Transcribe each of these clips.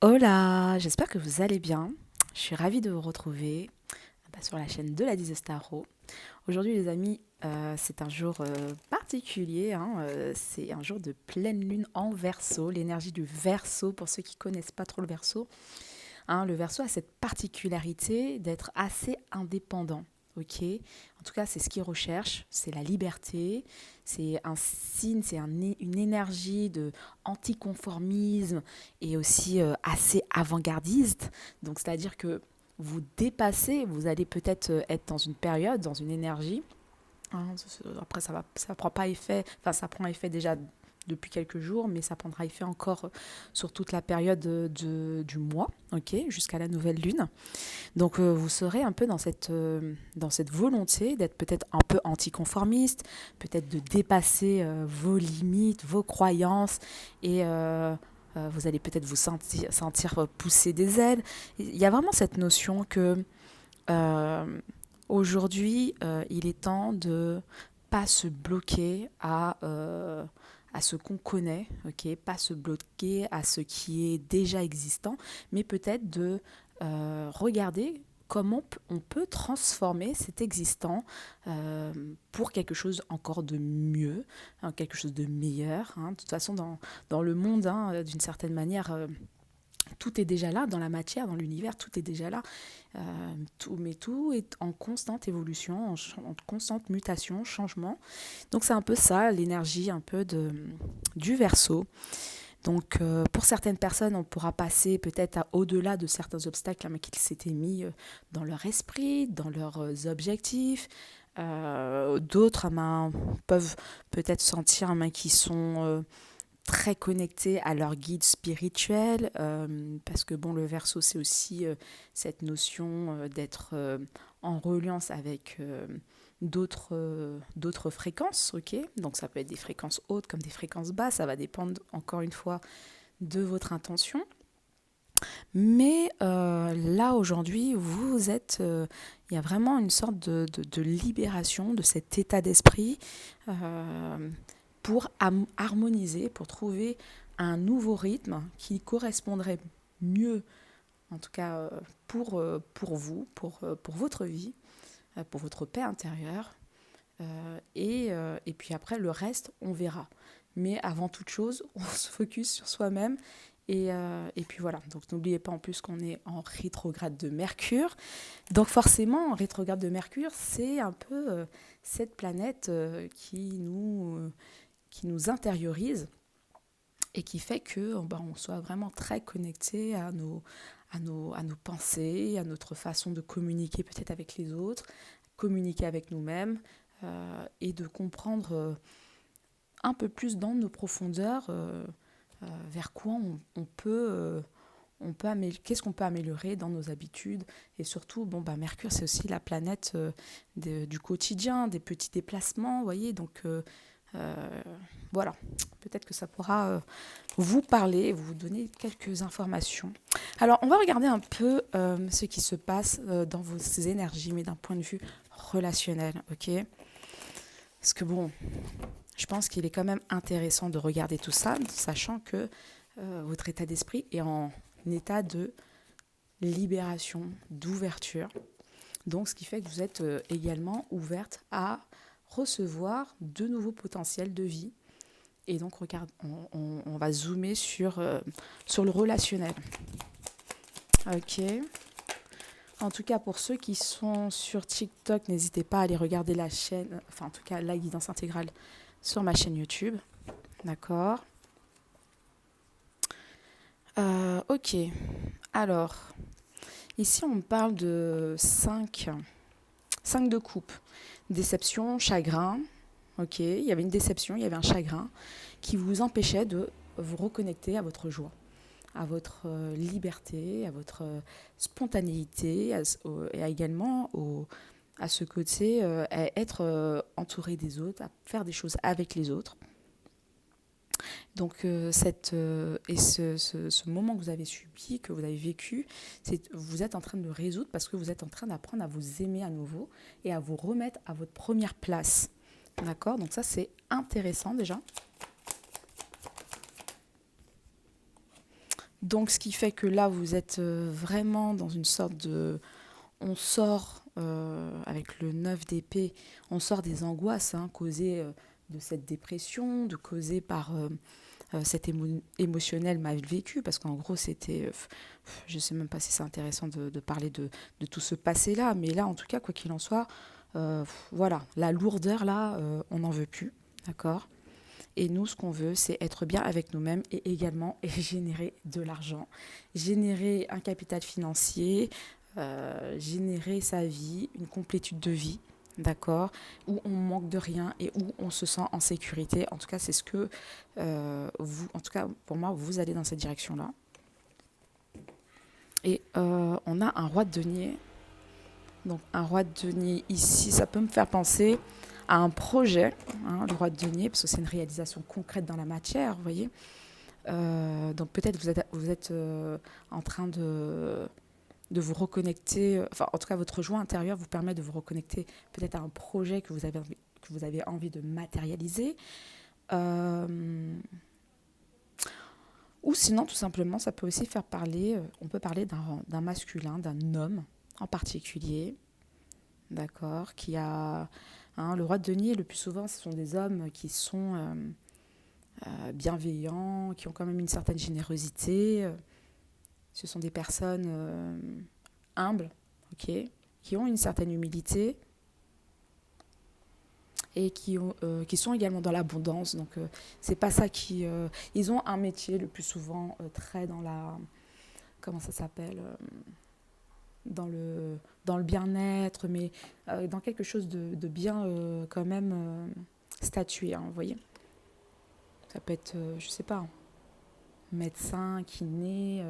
Hola, j'espère que vous allez bien. Je suis ravie de vous retrouver sur la chaîne de la Tarot. Aujourd'hui les amis, c'est un jour particulier, hein, c'est un jour de pleine lune en Verseau, l'énergie du Verseau pour ceux qui connaissent pas trop le Verseau. Hein, le Verseau a cette particularité d'être assez indépendant. Ok, en tout cas, c'est ce qu'il recherche, c'est la liberté, c'est un signe, une énergie de anticonformisme et aussi assez avant-gardiste. Donc, c'est-à-dire que vous dépassez, vous allez peut-être être dans une période, dans une énergie. Hein, après, ça prend pas effet, enfin, ça prend effet déjà depuis quelques jours, mais ça prendra effet encore sur toute la période du mois, ok, jusqu'à la nouvelle lune. Donc vous serez un peu dans cette volonté d'être peut-être un peu anticonformiste, peut-être de dépasser vos limites, vos croyances, et vous allez peut-être vous sentir pousser des ailes. Il y a vraiment cette notion que euh, aujourd'hui, il est temps de pas se bloquer à ce qu'on connaît, ok, pas se bloquer à ce qui est déjà existant, mais peut-être de regarder comment on peut transformer cet existant pour quelque chose encore de mieux, hein, quelque chose de meilleur. Hein. De toute façon, dans le monde, hein, d'une certaine manière, tout est déjà là, dans la matière, dans l'univers, tout est déjà là. Mais tout est en constante évolution, en constante mutation, changement. Donc c'est un peu ça, l'énergie un peu du Verseau. Donc pour certaines personnes, on pourra passer peut-être au-delà de certains obstacles hein, qu'ils s'étaient mis dans leur esprit, dans leurs objectifs. D'autres peuvent peut-être sentir qu'ils sont très connectés à leur guide spirituel, parce que bon, le Verseau, c'est aussi cette notion d'être en reliance avec d'autres fréquences, ok. Donc ça peut être des fréquences hautes comme des fréquences basses, ça va dépendre encore une fois de votre intention. Mais là aujourd'hui, vous êtes, il y a vraiment une sorte de libération de cet état d'esprit pour harmoniser, pour trouver un nouveau rythme qui correspondrait mieux, en tout cas pour vous, pour votre vie, pour votre paix intérieure. Et puis après, le reste, on verra. Mais avant toute chose, on se focus sur soi-même. Et puis voilà, donc n'oubliez pas en plus qu'on est en rétrograde de Mercure. Donc forcément, en rétrograde de Mercure, c'est un peu cette planète qui nous intériorise et qui fait que on soit vraiment très connecté à nos pensées, à notre façon de communiquer peut-être avec les autres, communiquer avec nous-mêmes et de comprendre un peu plus dans nos profondeurs vers quoi on peut qu'est-ce qu'on peut améliorer dans nos habitudes. Et surtout, Mercure, c'est aussi la planète du quotidien, des petits déplacements, vous voyez. Donc, voilà, peut-être que ça pourra vous parler, vous donner quelques informations. Alors, on va regarder un peu ce qui se passe dans vos énergies, mais d'un point de vue relationnel, ok. Parce que bon, je pense qu'il est quand même intéressant de regarder tout ça, sachant que votre état d'esprit est en état de libération, d'ouverture. Donc, ce qui fait que vous êtes également ouverte à recevoir de nouveaux potentiels de vie. Et donc, regarde, on va zoomer sur le relationnel. Ok. En tout cas, pour ceux qui sont sur TikTok, n'hésitez pas à aller regarder la chaîne, enfin en tout cas la guidance intégrale sur ma chaîne YouTube. D'accord. Ok. Alors, ici on parle de 5 de coupe. Déception, chagrin. Ok, il y avait une déception, il y avait un chagrin qui vous empêchait de vous reconnecter à votre joie, à votre liberté, à votre spontanéité, et également à ce côté, à être entouré des autres, à faire des choses avec les autres. Donc ce moment que vous avez subi, que vous avez vécu, vous êtes en train de le résoudre parce que vous êtes en train d'apprendre à vous aimer à nouveau et à vous remettre à votre première place. D'accord. Donc ça, c'est intéressant déjà. Donc, ce qui fait que là, vous êtes vraiment dans une sorte de... On sort, avec le 9 d'épée, on sort des angoisses causées de cette dépression, causées par cet émotionnel mal vécu, parce qu'en gros, c'était... je ne sais même pas si c'est intéressant de parler de tout ce passé-là, mais là, en tout cas, quoi qu'il en soit, voilà, la lourdeur, là, on n'en veut plus, d'accord. Et nous, ce qu'on veut, c'est être bien avec nous-mêmes et également générer de l'argent, générer un capital financier, générer sa vie, une complétude de vie, d'accord, où on manque de rien et où on se sent en sécurité. En tout cas, c'est ce que vous, en tout cas pour moi, vous allez dans cette direction-là. Et on a un roi de denier. Donc un roi de denier ici, ça peut me faire penser à un projet, le roi de denier, parce que c'est une réalisation concrète dans la matière, vous voyez. Donc peut-être vous êtes en train de vous reconnecter, enfin en tout cas votre joie intérieure vous permet de vous reconnecter peut-être à un projet que vous avez envie de matérialiser. Ou sinon tout simplement ça peut aussi faire parler, on peut parler d'un masculin, d'un homme en particulier, d'accord, qui a... le roi de denier, le plus souvent, ce sont des hommes qui sont bienveillants, qui ont quand même une certaine générosité. Ce sont des personnes humbles, ok, qui ont une certaine humilité et qui sont également dans l'abondance. Donc, c'est pas ça qui... ils ont un métier le plus souvent très dans la... Comment ça s'appelle dans le bien-être, mais dans quelque chose de bien quand même statué, vous voyez. Ça peut être, je sais pas, médecin, kiné,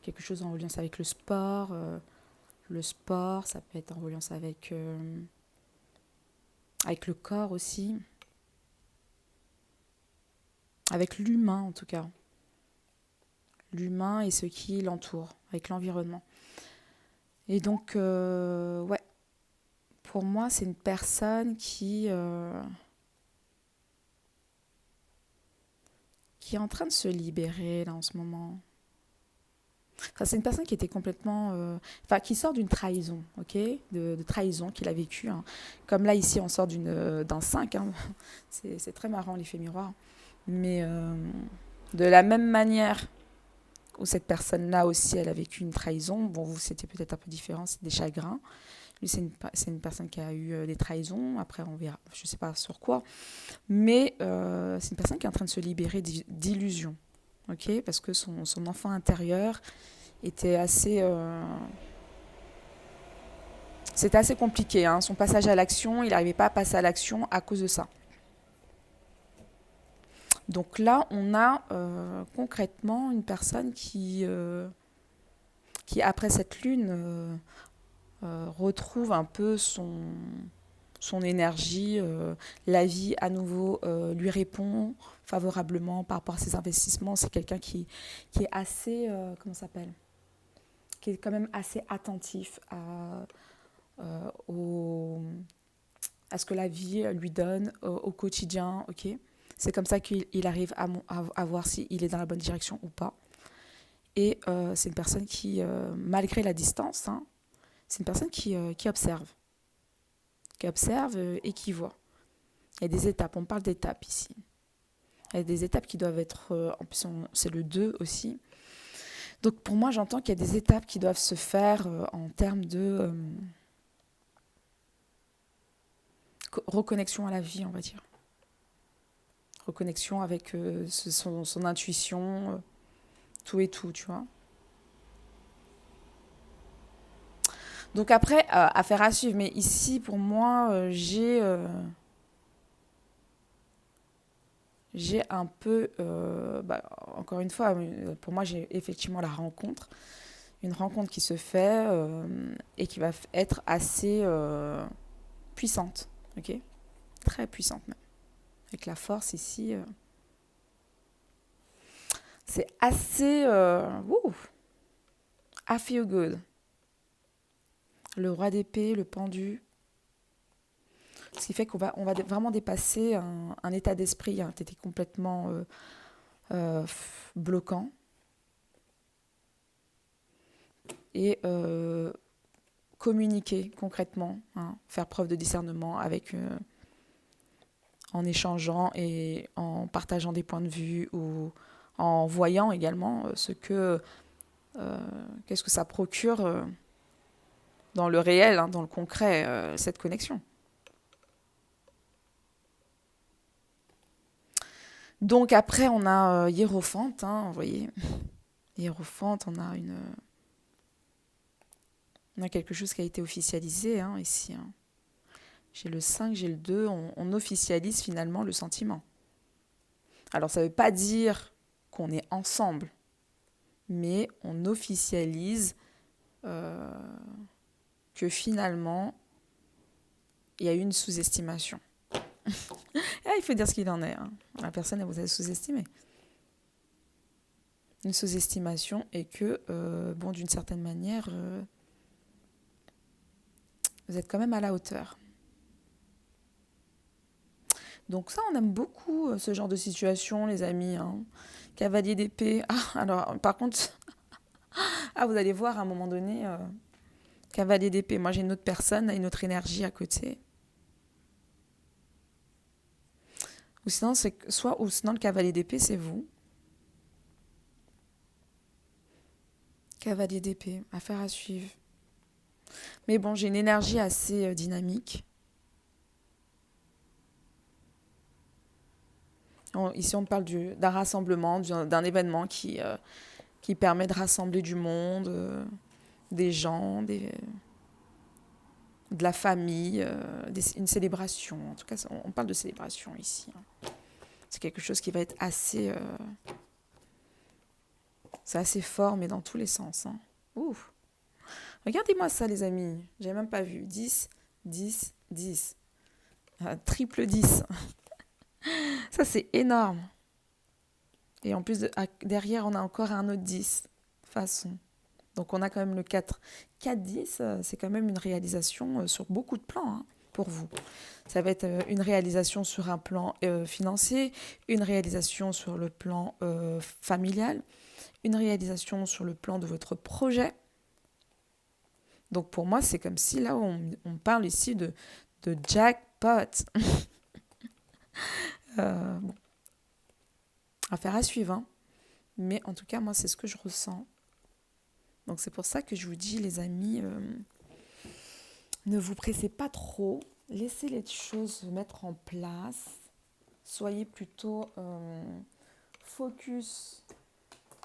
quelque chose en reliance avec le sport. Le sport, ça peut être en reliance avec le corps aussi, avec l'humain en tout cas. L'humain et ce qui l'entoure, avec l'environnement. Et donc, ouais, pour moi, c'est une personne qui est en train de se libérer là en ce moment. Enfin, c'est une personne qui était complètement... enfin, qui sort d'une trahison, ok, de trahison qu'il a vécue. Comme là, ici, on sort d'un 5. C'est très marrant, l'effet miroir. Mais de la même manière où cette personne-là aussi, elle a vécu une trahison, bon, vous, c'était peut-être un peu différent, c'est des chagrins. Lui, c'est une personne qui a eu des trahisons. Après, on verra, je ne sais pas sur quoi. Mais c'est une personne qui est en train de se libérer d'illusions. Ok, parce que son enfant intérieur était assez... c'était assez compliqué. Son passage à l'action, il n'arrivait pas à passer à l'action à cause de ça. Donc là, on a concrètement une personne qui après cette lune, retrouve un peu son énergie. La vie, à nouveau, lui répond favorablement par rapport à ses investissements. C'est quelqu'un qui est assez... comment ça s'appelle, qui est quand même assez attentif à ce que la vie lui donne au quotidien. Ok, c'est comme ça qu'il arrive à voir s'il est dans la bonne direction ou pas. Et c'est une personne qui, malgré la distance, c'est une personne qui observe. Qui observe et qui voit. Il y a des étapes, on parle d'étapes ici. Il y a des étapes qui doivent être... en plus, c'est le 2 aussi. Donc pour moi, j'entends qu'il y a des étapes qui doivent se faire en termes de reconnexion à la vie, on va dire. Reconnexion avec son intuition, tout et tout, tu vois. Donc après, affaire à suivre. Mais ici, pour moi, j'ai un peu... encore une fois, pour moi, j'ai effectivement la rencontre. Une rencontre qui se fait et qui va être assez puissante. Ok, très puissante même. Avec la force ici, c'est assez... I feel good. Le roi d'épée, le pendu. Ce qui fait qu'on va vraiment dépasser un état d'esprit qui était complètement bloquant. et communiquer concrètement, hein, faire preuve de discernement en échangeant et en partageant des points de vue ou en voyant également qu'est-ce que ça procure dans le réel, hein, dans le concret, cette connexion. Donc après, on a Hiérophante, hein, vous voyez. Hiérophante, on a quelque chose qui a été officialisé, hein, ici. Hein. J'ai le 5, j'ai le 2, on officialise finalement le sentiment. Alors ça ne veut pas dire qu'on est ensemble, mais on officialise que finalement, il y a eu une sous-estimation. Il faut dire ce qu'il en est. Hein. La personne, elle vous a sous-estimé. Une sous-estimation et que, d'une certaine manière, vous êtes quand même à la hauteur. Donc ça, on aime beaucoup ce genre de situation, les amis. Hein. Cavalier d'épée. Ah, alors, par contre, vous allez voir à un moment donné, cavalier d'épée. Moi, j'ai une autre personne, une autre énergie à côté. Ou sinon, sinon le cavalier d'épée, c'est vous. Cavalier d'épée, affaire à suivre. Mais bon, j'ai une énergie assez dynamique. Ici, on parle d'un rassemblement, d'un événement qui permet de rassembler du monde, des gens, de la famille, une célébration. En tout cas, on parle de célébration ici. Hein. C'est quelque chose qui va être assez... c'est assez fort, mais dans tous les sens. Hein. Ouf. Regardez-moi ça, les amis. J'ai même pas vu. 10, 10, 10. Triple 10. Ça, c'est énorme. Et en plus, derrière, on a encore un autre 10. Façon. Donc, on a quand même le 4. 4-10, c'est quand même une réalisation sur beaucoup de plans hein, pour vous. Ça va être une réalisation sur un plan financier, une réalisation sur le plan familial, une réalisation sur le plan de votre projet. Donc, pour moi, c'est comme si là, on parle ici de jackpot. Bon. Affaire à suivre. Hein. Mais en tout cas, moi, c'est ce que je ressens. Donc, c'est pour ça que je vous dis, les amis, ne vous pressez pas trop. Laissez les choses se mettre en place. Soyez plutôt focus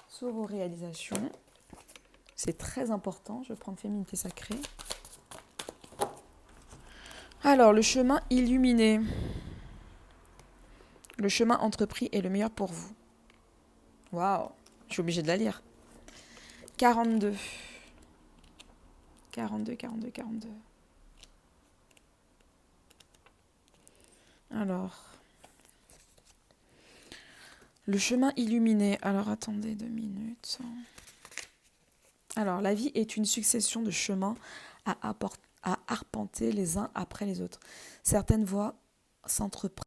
sur vos réalisations. C'est très important. Je vais prendre Féminité Sacrée. Alors, le chemin illuminé. Le chemin entrepris est le meilleur pour vous. Waouh, je suis obligée de la lire. 42. 42. Alors, le chemin illuminé. Alors, attendez 2 minutes. Alors, la vie est une succession de chemins à arpenter les uns après les autres. Certaines voies s'entreprennent